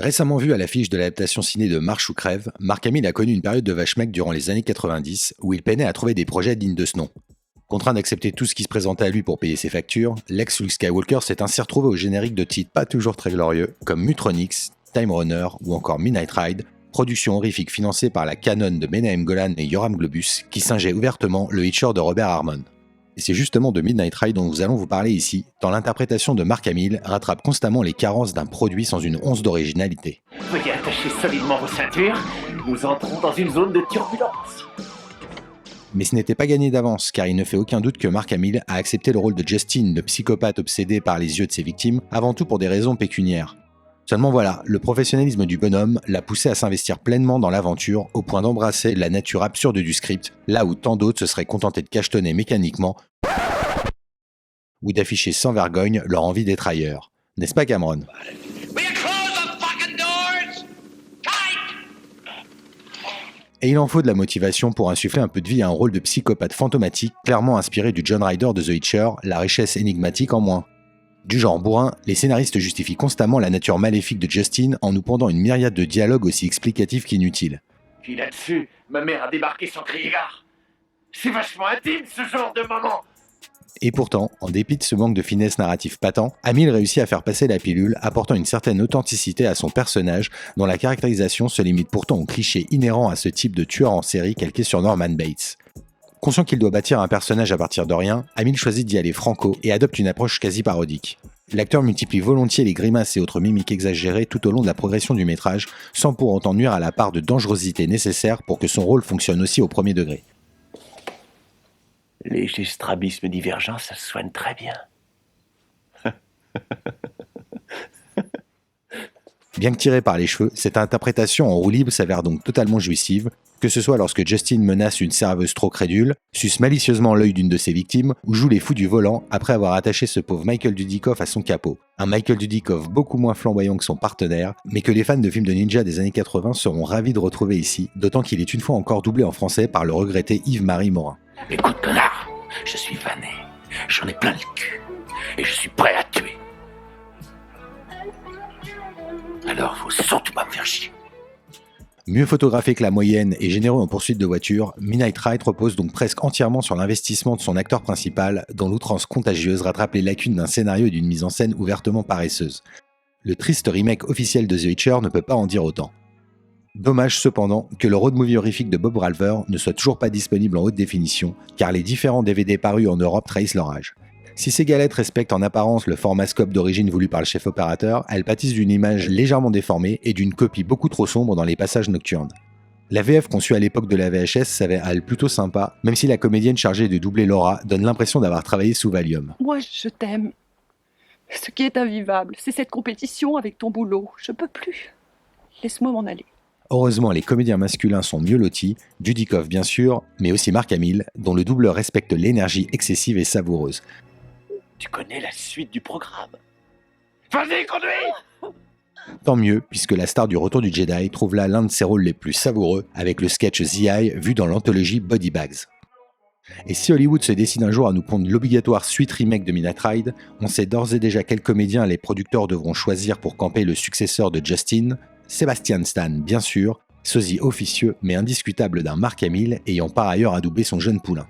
Récemment vu à l'affiche de l'adaptation ciné de Marche ou crève, Mark Hamill a connu une période de vache maigre durant les années 90 où il peinait à trouver des projets dignes de ce nom. Contraint d'accepter tout ce qui se présentait à lui pour payer ses factures, l'ex-Luke Skywalker s'est ainsi retrouvé au générique de titres pas toujours très glorieux comme Mutronix, Time Runner ou encore Midnight Ride, production horrifique financée par la Canon de Menahem Golan et Yoram Globus qui singeait ouvertement le Hitcher de Robert Harmon. Et c'est justement de Midnight Ride dont nous allons vous parler ici, tant l'interprétation de Mark Hamill rattrape constamment les carences d'un produit sans une once d'originalité. Veuillez attacher solidement vos ceintures, nous entrons dans une zone de turbulence. Mais ce n'était pas gagné d'avance, car il ne fait aucun doute que Mark Hamill a accepté le rôle de Justin, le psychopathe obsédé par les yeux de ses victimes, avant tout pour des raisons pécuniaires. Seulement voilà, le professionnalisme du bonhomme l'a poussé à s'investir pleinement dans l'aventure, au point d'embrasser la nature absurde du script, là où tant d'autres se seraient contentés de cachetonner mécaniquement ou d'afficher sans vergogne leur envie d'être ailleurs. N'est-ce pas Cameron ? Et il en faut de la motivation pour insuffler un peu de vie à un rôle de psychopathe fantomatique, clairement inspiré du John Ryder de The Hitcher, la richesse énigmatique en moins. Du genre bourrin, les scénaristes justifient constamment la nature maléfique de Justin en nous pondant une myriade de dialogues aussi explicatifs qu'inutiles. Puis là-dessus, ma mère a débarqué sans crier gare. C'est vachement intime ce genre de moment. Et pourtant, en dépit de ce manque de finesse narrative patent, Hamill réussit à faire passer la pilule, apportant une certaine authenticité à son personnage, dont la caractérisation se limite pourtant aux clichés inhérents à ce type de tueur en série calqué sur Norman Bates. Conscient qu'il doit bâtir un personnage à partir de rien, Hamill choisit d'y aller franco et adopte une approche quasi parodique. L'acteur multiplie volontiers les grimaces et autres mimiques exagérées tout au long de la progression du métrage, sans pour autant nuire à la part de dangerosité nécessaire pour que son rôle fonctionne aussi au premier degré. Léger strabisme divergent, ça se soigne très bien. Bien que tirée par les cheveux, cette interprétation en roue libre s'avère donc totalement jouissive, que ce soit lorsque Justin menace une serveuse trop crédule, suce malicieusement l'œil d'une de ses victimes ou joue les fous du volant après avoir attaché ce pauvre Michael Dudikoff à son capot. Un Michael Dudikoff beaucoup moins flamboyant que son partenaire, mais que les fans de films de ninja des années 80 seront ravis de retrouver ici, d'autant qu'il est une fois encore doublé en français par le regretté Yves-Marie Morin. Écoute connard, je suis fané, j'en ai plein le cul, et je suis prêt à tuer. Alors faut surtout pas me faire chier. Mieux photographié que la moyenne et généreux en poursuite de voiture, Midnight Ride repose donc presque entièrement sur l'investissement de son acteur principal, dont l'outrance contagieuse rattrape les lacunes d'un scénario et d'une mise en scène ouvertement paresseuse. Le triste remake officiel de The Hitcher ne peut pas en dire autant. Dommage cependant que le road movie horrifique de Bob Ralver ne soit toujours pas disponible en haute définition, car les différents DVD parus en Europe trahissent leur âge. Si ces galettes respectent en apparence le format scope d'origine voulu par le chef opérateur, elles pâtissent d'une image légèrement déformée et d'une copie beaucoup trop sombre dans les passages nocturnes. La VF conçue à l'époque de la VHS s'avère elle plutôt sympa, même si la comédienne chargée de doubler Laura donne l'impression d'avoir travaillé sous Valium. Moi, je t'aime. Ce qui est invivable, c'est cette compétition avec ton boulot. Je peux plus. Laisse-moi m'en aller. Heureusement, les comédiens masculins sont mieux lotis, Dudikoff bien sûr, mais aussi Mark Hamill, dont le doubleur respecte l'énergie excessive et savoureuse. Tu connais la suite du programme. Vas-y, conduis! Tant mieux, puisque la star du Retour du Jedi trouve là l'un de ses rôles les plus savoureux, avec le sketch The Eye vu dans l'anthologie Body Bags. Et si Hollywood se décide un jour à nous pondre l'obligatoire suite remake de Midnight Ride, on sait d'ores et déjà quels comédiens les producteurs devront choisir pour camper le successeur de Justin. Sebastian Stan, bien sûr, sosie officieux mais indiscutable d'un Mark Hamill ayant par ailleurs adoubé son jeune poulain.